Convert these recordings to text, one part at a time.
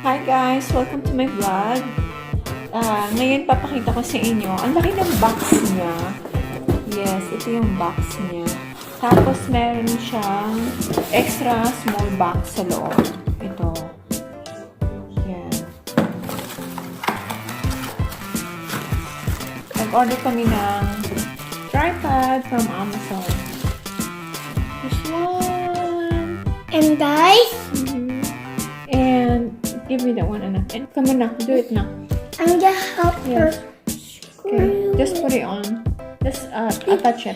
Hi guys! Welcome to my vlog. Ngayon papakita ko sa inyo. Ang laki ng box niya. Yes, ito yung box niya. Tapos meron siyang extra small box sa loob. Ito. Yan. Nag-order kami ng tripod from Amazon. This one. And guys, And give me that one, Anna. And come on now, do it now. I'm gonna help her. Yes. Okay, just put it on. Just attach it.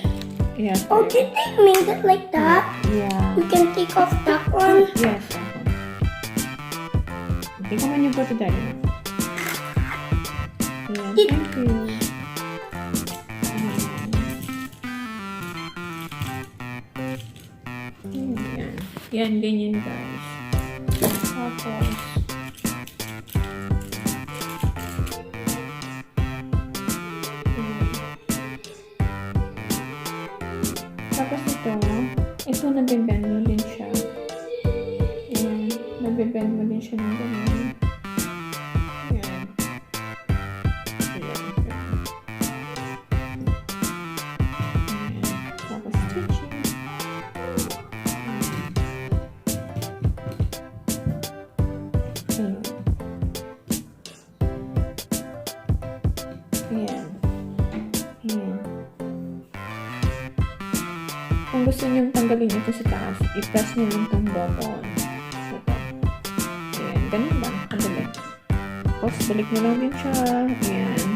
Yes. Oh, did they make it like that? Yeah. You can take off that one. Yes. That one. Okay, come on, you go to daddy. Yeah, thank you. Yan, ganyan guys. Tapos, ito nabibend mo din siya. Ayan, nabibend mo din siya ng ganyan. Ayan. Ayan. Ayan. Tapos stitching. Ayan. Ayan. Ayan. Kung gusto nyo tanggalin ito sa taas, i-press nyo lang itong button. Ito. Ayan. Ganun lang. Kadali. Tapos, balik nyo lang din siya. Ayan.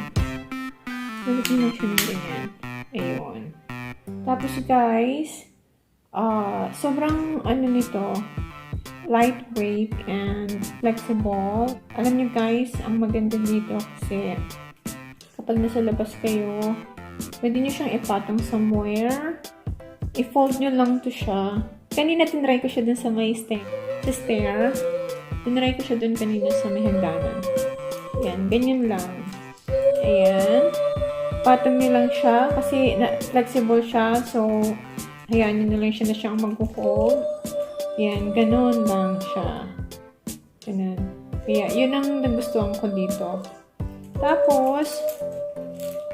Balik nyo lang siya ng ganyan. Ayun. Tapos, guys, sobrang, nito, lightweight and flexible. Alam nyo, guys, ang maganda dito kasi kapag nasa labas kayo, pwede nyo siyang ipatong somewhere. I-fold nyo lang to siya. Kanina tinry ko siya dun sa may stair. Tinry ko siya dun kanina sa may hagdanan. Ayan, ganyan lang. Ayan. Patong nyo lang siya kasi flexible siya. So, hayaan nyo na lang siya na siyang mag-hold. Ayan, ganun lang siya. Ganun. Kaya, yun ang nagustuhan ko dito. Tapos,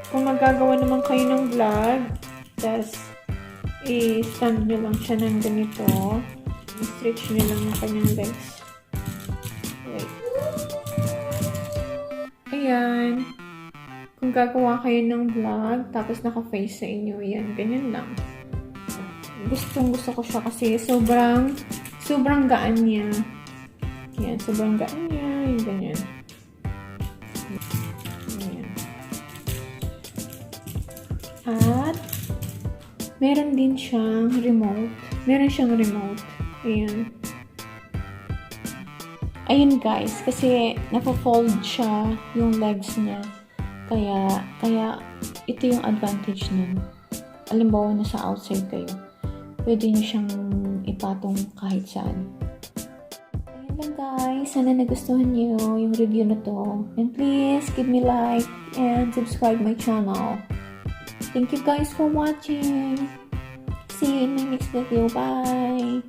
kung magagawa naman kayo ng vlog, tas i-stand nyo lang siya ng ganito. I-stretch nyo lang yung kanyang legs. Wait. Ayan. Kung gagawa kayo ng vlog, tapos naka-face sa inyo, yan. Ganyan lang. Gusto ko siya kasi sobrang gaan niya. Yan, sobrang gaan niya. Yung ganyan. Ayan. At meron din siyang remote. Ayan. Ayun guys, kasi napo-fold siya yung legs niya. Kaya ito yung advantage nun. Halimbawa na sa outside kayo, pwede nyo siyang ipatong kahit saan. Ayun lang guys, sana nagustuhan nyo yung review na to. And please give me like and subscribe my channel. Thank you guys for watching. See you in my next video. Bye!